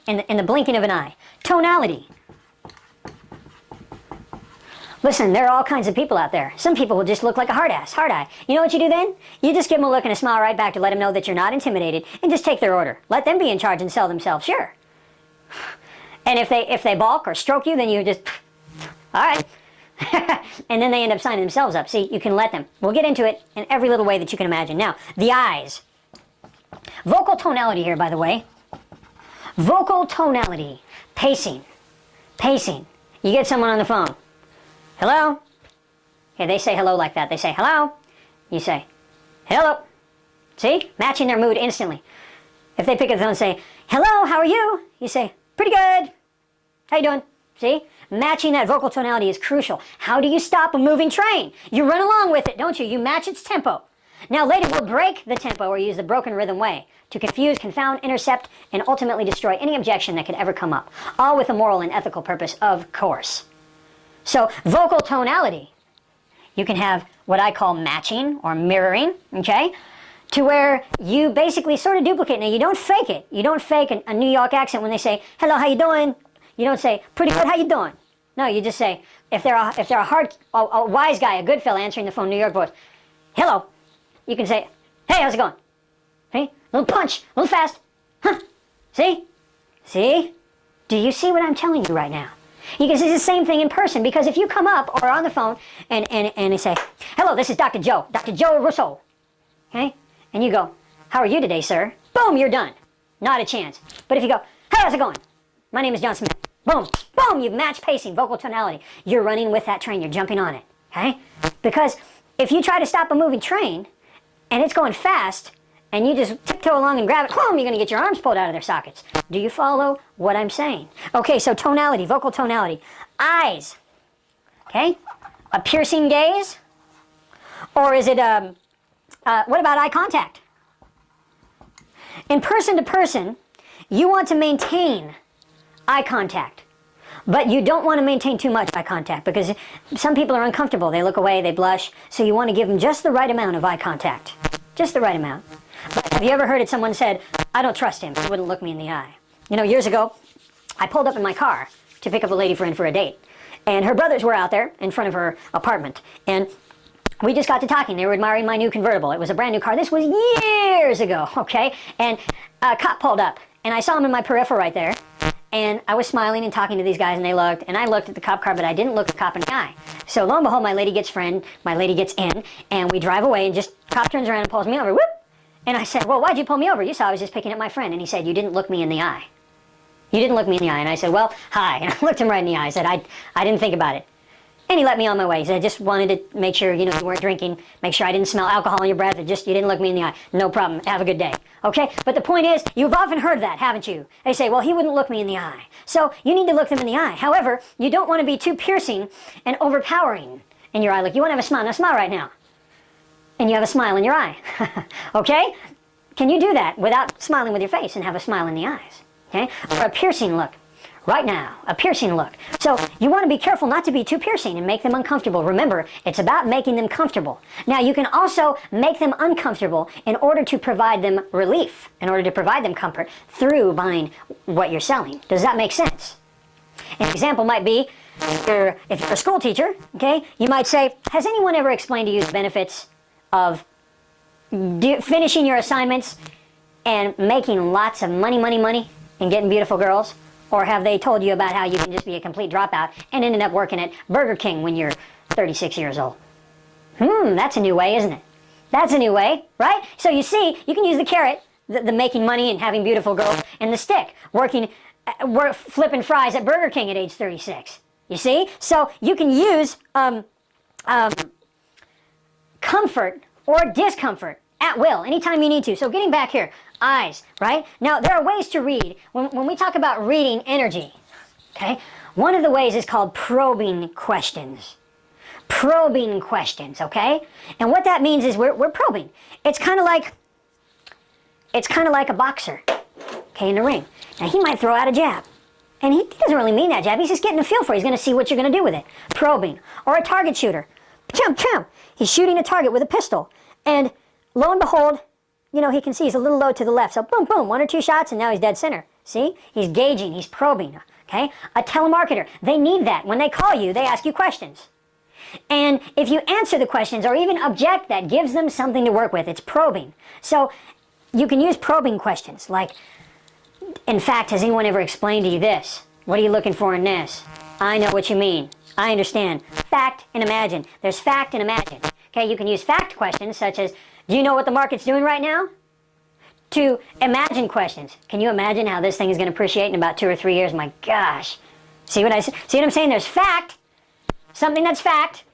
in the blinking of an eye. Tonality. Listen, there are all kinds of people out there. Some people will just look like a hard eye. You know what you do then? You just give them a look and a smile right back to let them know that you're not intimidated, and just take their order. Let them be in charge and sell themselves, sure. And if they balk or stroke you, then you just, all right. And then they end up signing themselves up. See, you can let them. We'll get into it in every little way that you can imagine. Now, the eyes. Vocal tonality here, by the way. Vocal tonality. Pacing. Pacing. You get someone on the phone. Hello? Yeah, they say hello like that. They say hello. You say hello. See? Matching their mood instantly. If they pick up the phone and say, hello, how are you? You say, pretty good. How you doing? See? Matching that vocal tonality is crucial. How do you stop a moving train? You run along with it, don't you? You match its tempo. Now later we'll break the tempo or use the broken rhythm way to confuse, confound, intercept, and ultimately destroy any objection that could ever come up. All with a moral and ethical purpose, of course. So vocal tonality. You can have what I call matching or mirroring, okay? To where you basically sort of duplicate. Now you don't fake it. You don't fake a New York accent when they say, hello, how you doing? You don't say, pretty good, how you doing? No, you just say, if they're a wise guy, a good fella answering the phone, New York voice, hello. You can say, hey, how's it going? See? Little punch, a little fast. Huh? See? See? Do you see what I'm telling you right now? You can see the same thing in person, because if you come up or on the phone and they say, hello, this is Dr. Joe Russo. Okay? And you go, how are you today, sir? Boom, you're done. Not a chance. But if you go, hey, how's it going? My name is John Smith. Boom, boom, you've matched pacing, vocal tonality. You're running with that train, you're jumping on it, okay? Because if you try to stop a moving train and it's going fast and you just tiptoe along and grab it, boom, you're gonna get your arms pulled out of their sockets. Do you follow what I'm saying? Okay, so tonality, vocal tonality. Eyes, okay? A piercing gaze? Or is it, what about eye contact? In person to person, you want to maintain eye contact. But you don't want to maintain too much eye contact, because some people are uncomfortable. They look away, they blush. So you want to give them just the right amount of eye contact. Just the right amount. But have you ever heard it, someone said, I don't trust him, he wouldn't look me in the eye. You know, years ago, I pulled up in my car to pick up a lady friend for a date. And her brothers were out there in front of her apartment. And we just got to talking. They were admiring my new convertible. It was a brand new car. This was years ago, okay? And a cop pulled up, and I saw him in my peripheral right there. And I was smiling and talking to these guys, and they looked, and I looked at the cop car, but I didn't look the cop in the eye. So lo and behold, my lady gets in, and we drive away, and just cop turns around and pulls me over, whoop! And I said, well, why'd you pull me over? You saw I was just picking up my friend. And he said, you didn't look me in the eye. You didn't look me in the eye. And I said, well, hi. And I looked him right in the eye. I said, I didn't think about it. And he let me on my way. He said, I just wanted to make sure, you know, you weren't drinking, make sure I didn't smell alcohol in your breath, you didn't look me in the eye. No problem. Have a good day. Okay? But the point is, you've often heard that, haven't you? They say, well, he wouldn't look me in the eye. So you need to look them in the eye. However, you don't want to be too piercing and overpowering in your eye. Like, you want to have a smile. Now smile right now. And you have a smile in your eye. Okay? Can you do that without smiling with your face and have a smile in the eyes? Okay? Or a piercing look. Right now, a piercing look. So you want to be careful not to be too piercing and make them uncomfortable. Remember, it's about making them comfortable. Now, you can also make them uncomfortable in order to provide them relief, in order to provide them comfort through buying what you're selling. Does that make sense? An example might be, if you're a school teacher, okay, you might say, has anyone ever explained to you the benefits of finishing your assignments and making lots of money and getting beautiful girls? Or have they told you about how you can just be a complete dropout and ended up working at Burger King when you're 36 years old? That's a new way, isn't it? That's a new way, right? So you see, you can use the carrot, the making money and having beautiful girls, and the stick, flipping fries at Burger King at age 36. You see? So you can use comfort or discomfort at will, anytime you need to. So getting back here, eyes, right? Now, there are ways to read. When we talk about reading energy, okay, one of the ways is called probing questions. Probing questions, okay? And what that means is we're probing. It's kind of like a boxer, okay, in the ring. Now, he might throw out a jab. And he doesn't really mean that jab. He's just getting a feel for it. He's going to see what you're going to do with it. Probing. Or a target shooter. He's shooting a target with a pistol. And lo and behold, you know, he can see he's a little low to the left. So boom, boom, 1 or 2 shots, and now he's dead center. See? He's gauging, he's probing, okay? A telemarketer, they need that. When they call you, they ask you questions. And if you answer the questions or even object, that gives them something to work with. It's probing. So you can use probing questions like, in fact, has anyone ever explained to you this? What are you looking for in this? I know what you mean. I understand. Fact and imagine. There's fact and imagine. Okay, you can use fact questions such as, do you know what the market's doing right now? To imagine questions. Can you imagine how this thing is going to appreciate in about 2 or 3 years? My gosh. See what I'm saying? There's fact. Something that's fact.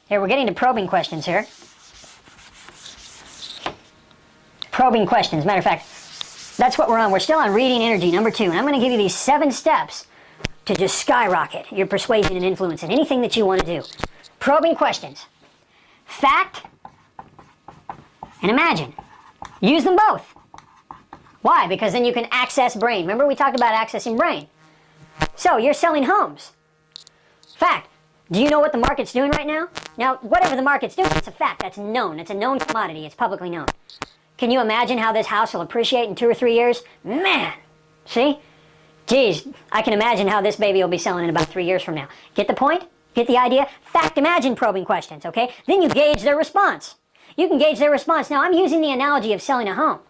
Here, we're getting to probing questions here. Probing questions. Matter of fact, that's what we're on. We're still on reading energy, number 2. And I'm going to give you these 7 steps to just skyrocket your persuasion and influence in anything that you want to do. Probing questions. Fact and imagine. Use them both. Why? Because then you can access brain. Remember we talked about accessing brain. So you're selling homes. Fact. Do you know what the market's doing right now? Now, whatever the market's doing, it's a fact. That's known. It's a known commodity. It's publicly known. Can you imagine how this house will appreciate in 2 or 3 years? Man! See? Geez, I can imagine how this baby will be selling in about 3 years from now. Get the point? Get the idea? Fact, imagine probing questions, okay? Then you gauge their response. You can gauge their response. Now, I'm using the analogy of selling a home.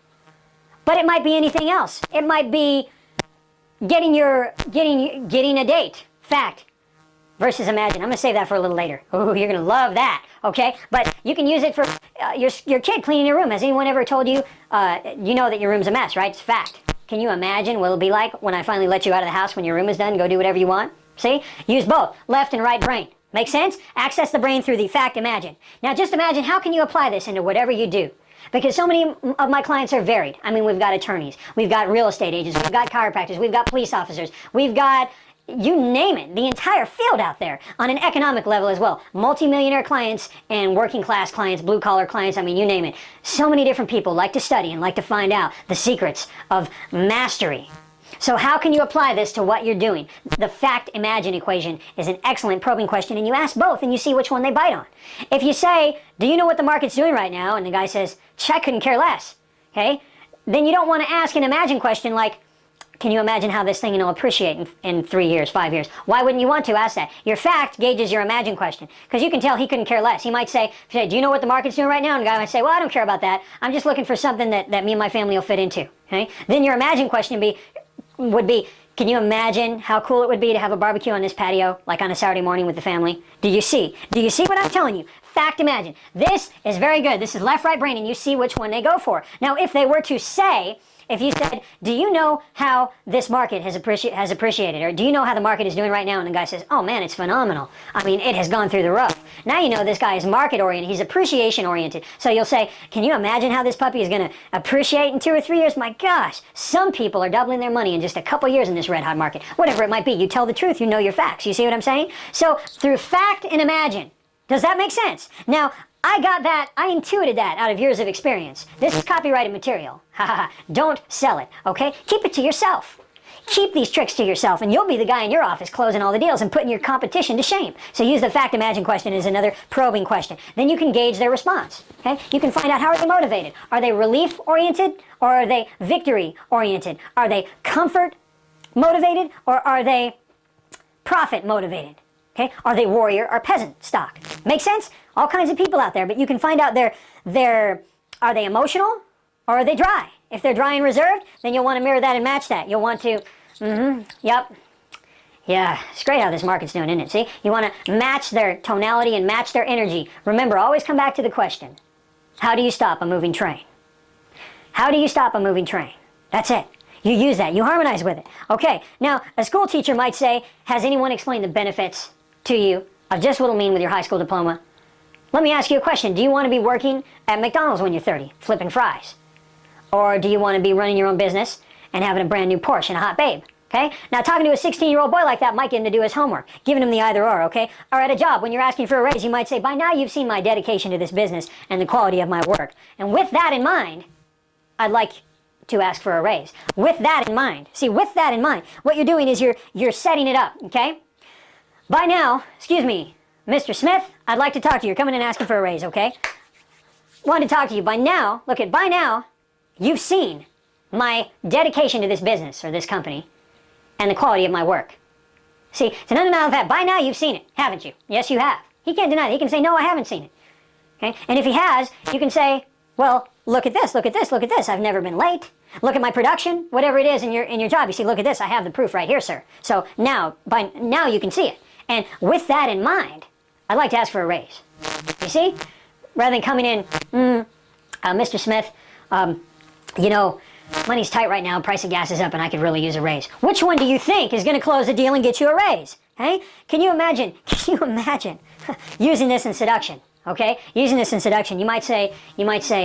But it might be anything else. It might be getting a date. Fact. Versus imagine. I'm going to save that for a little later. Ooh, you're going to love that, okay? But you can use it for your kid cleaning your room. Has anyone ever told you, you know that your room's a mess, right? It's fact. Can you imagine what it'll be like when I finally let you out of the house when your room is done? Go do whatever you want. See? Use both, left and right brain. Make sense? Access the brain through the fact imagine. Now just imagine, how can you apply this into whatever you do? Because so many of my clients are varied. I mean, we've got attorneys, we've got real estate agents, we've got chiropractors, we've got police officers, we've got, you name it, the entire field out there on an economic level as well. Multi-millionaire clients and working class clients, blue collar clients, I mean, you name it. So many different people like to study and like to find out the secrets of mastery. So how can you apply this to what you're doing? The fact-imagine equation is an excellent probing question, and you ask both and you see which one they bite on. If you say, do you know what the market's doing right now? And the guy says, I couldn't care less, okay? Then you don't want to ask an imagine question like, can you imagine how this thing will appreciate in 3 years, 5 years? Why wouldn't you want to ask that? Your fact gauges your imagine question. Because you can tell he couldn't care less. He might say, do you know what the market's doing right now? And the guy might say, well, I don't care about that. I'm just looking for something that me and my family will fit into. Okay? Then your imagine question would be, can you imagine how cool it would be to have a barbecue on this patio, like on a Saturday morning with the family? Do you see? Do you see what I'm telling you? Fact imagine. This is very good. This is left, right brain, and you see which one they go for. Now, if they were to say, if you said, do you know how this market has appreciated? Or do you know how the market is doing right now? And the guy says, oh man, it's phenomenal. I mean, it has gone through the roof. Now you know this guy is market oriented. He's appreciation oriented. So you'll say, can you imagine how this puppy is going to appreciate in 2 or 3 years? My gosh, some people are doubling their money in just a couple years in this red hot market. Whatever it might be, you tell the truth, you know your facts. You see what I'm saying? So through fact and imagine. Does that make sense? Now, I got that, I intuited that out of years of experience. This is copyrighted material. Don't sell it, okay? Keep it to yourself. Keep these tricks to yourself, and you'll be the guy in your office closing all the deals and putting your competition to shame. So use the fact imagine question as another probing question. Then you can gauge their response, okay? You can find out, how are they motivated? Are they relief oriented, or are they victory oriented? Are they comfort motivated, or are they profit motivated? Okay? Are they warrior or peasant stock? Make sense? All kinds of people out there, but you can find out are they emotional or are they dry? If they're dry and reserved, then you'll want to mirror that and match that. You'll want to, yep. Yeah, it's great how this market's doing, isn't it? See? You want to match their tonality and match their energy. Remember, always come back to the question. How do you stop a moving train? How do you stop a moving train? That's it. You use that. You harmonize with it. Okay, now a school teacher might say, has anyone explained the benefits to you of just what it'll mean with your high school diploma? Let me ask you a question. Do you want to be working at McDonald's when you're 30, flipping fries? Or do you want to be running your own business and having a brand new Porsche and a hot babe? Okay? Now, talking to a 16-year-old boy like that might get him to do his homework, giving him the either or, okay? Or at a job, when you're asking for a raise, you might say, by now you've seen my dedication to this business and the quality of my work. And with that in mind, I'd like to ask for a raise. With that in mind. See, with that in mind, what you're doing is you're setting it up, okay? By now, excuse me, Mr. Smith, I'd like to talk to you. You're coming in asking for a raise, okay? Wanted to talk to you. By now, by now, you've seen my dedication to this business or this company and the quality of my work. See, it's an undeniable fact. By now you've seen it, haven't you? Yes, you have. He can't deny it. He can say, no, I haven't seen it. Okay? And if he has, you can say, well, look at this, look at this, look at this. I've never been late. Look at my production, whatever it is in your job. You see, look at this. I have the proof right here, sir. So now you can see it. And with that in mind, I'd like to ask for a raise. You see? Rather than coming in, Mr. Smith, you know, money's tight right now, price of gas is up, and I could really use a raise. Which one do you think is going to close the deal and get you a raise? Hey? Can you imagine using this in seduction? Okay? Using this in seduction, you might say, well,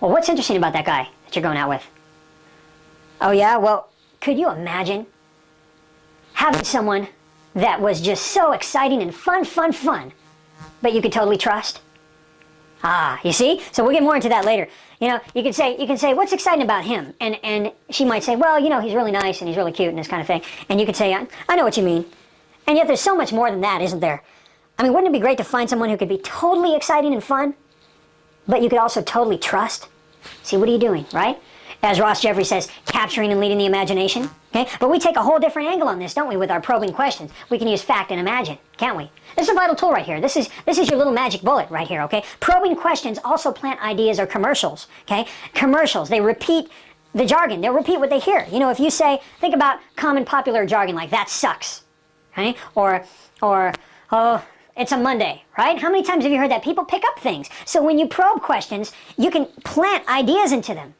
what's interesting about that guy that you're going out with? Oh yeah? Well, could you imagine having someone that was just so exciting and fun, but you could totally trust? Ah, you see? So we'll get more into that later. You know, you can say, what's exciting about him? And she might say, well, you know, he's really nice and he's really cute and this kind of thing. And you could say, I know what you mean. And yet there's so much more than that, isn't there? I mean, wouldn't it be great to find someone who could be totally exciting and fun, but you could also totally trust? See, what are you doing, right? As Ross Jeffrey says, capturing and leading the imagination. Okay? But we take a whole different angle on this, don't we, with our probing questions. We can use fact and imagine, can't we? This is a vital tool right here. This is your little magic bullet right here, okay? Probing questions also plant ideas or commercials, okay? Commercials, they repeat the jargon. They'll repeat what they hear. You know, if you say, think about common popular jargon like, that sucks, okay? Or, oh, it's a Monday, right? How many times have you heard that? People pick up things. So when you probe questions, you can plant ideas into them.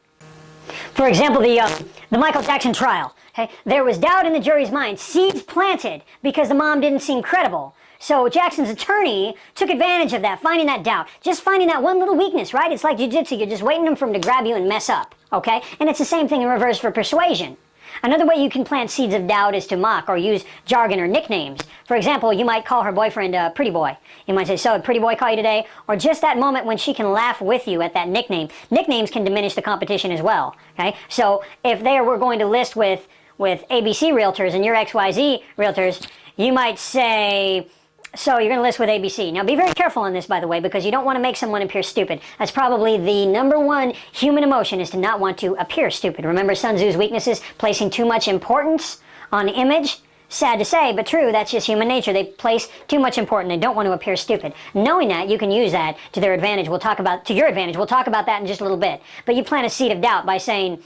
For example, the Michael Jackson trial. Okay? There was doubt in the jury's mind, seeds planted because the mom didn't seem credible. So Jackson's attorney took advantage of that, finding that doubt. Just finding that one little weakness, right? It's like jiu-jitsu. You're just waiting for him to grab you and mess up, okay? And it's the same thing in reverse for persuasion. Another way you can plant seeds of doubt is to mock or use jargon or nicknames. For example, you might call her boyfriend pretty boy. You might say, so did pretty boy call you today? Or just that moment when she can laugh with you at that nickname. Nicknames can diminish the competition as well, okay? So if we're going to list with ABC Realtors and you're XYZ Realtors, you might say, so you're going to list with ABC. Now be very careful on this, by the way, because you don't want to make someone appear stupid. That's probably the number one human emotion, is to not want to appear stupid. Remember Sun Tzu's weaknesses, placing too much importance on image? Sad to say, but true, that's just human nature. They place too much importance. They don't want to appear stupid. Knowing that, you can use that to their advantage. To your advantage. We'll talk about that in just a little bit. But you plant a seed of doubt by saying,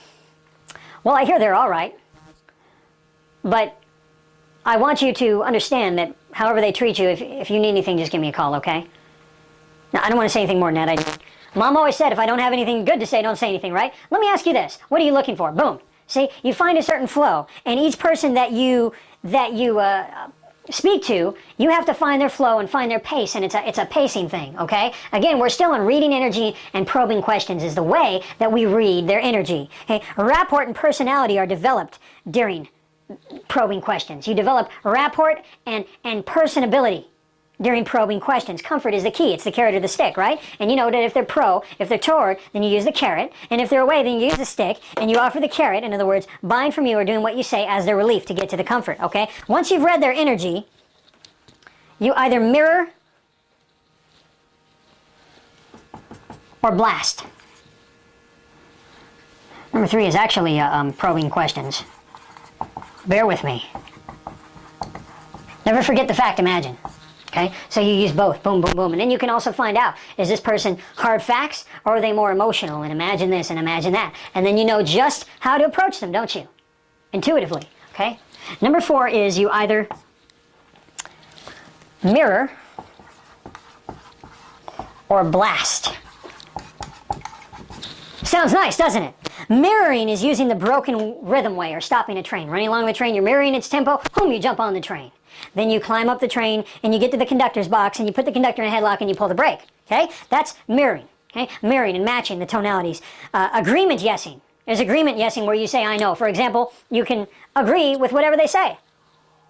well, I hear they're all right, but I want you to understand that however they treat you, if you need anything, just give me a call, okay? Now, I don't want to say anything more than that. Mom always said, if I don't have anything good to say, don't say anything, right? Let me ask you this. What are you looking for? Boom. See, you find a certain flow, and each person that you speak to, you have to find their flow and find their pace, and it's a pacing thing, okay? Again, we're still on reading energy, and probing questions is the way that we read their energy. Okay? Rapport and personality are developed during probing questions. You develop rapport and personability during probing questions. Comfort is the key. It's the carrot or the stick, right? And you know that if they're toward, then you use the carrot, and if they're away, then you use the stick, and you offer the carrot. In other words, buying from you or doing what you say as their relief to get to the comfort, okay? Once you've read their energy, you either mirror or blast. Number 3 is actually probing questions. Bear with me. Never forget the fact, imagine. Okay? So you use both. Boom, boom, boom. And then you can also find out, is this person hard facts or are they more emotional? And imagine this and imagine that. And then you know just how to approach them, don't you? Intuitively. Okay? Number 4 is you either mirror or blast. Sounds nice, doesn't it? Mirroring is using the broken rhythm way, or stopping a train. Running along the train, you're mirroring its tempo, boom, you jump on the train. Then you climb up the train, and you get to the conductor's box, and you put the conductor in a headlock, and you pull the brake. Okay? That's mirroring. Okay? Mirroring and matching the tonalities. Agreement yesing. There's agreement yesing where you say, I know. For example, you can agree with whatever they say.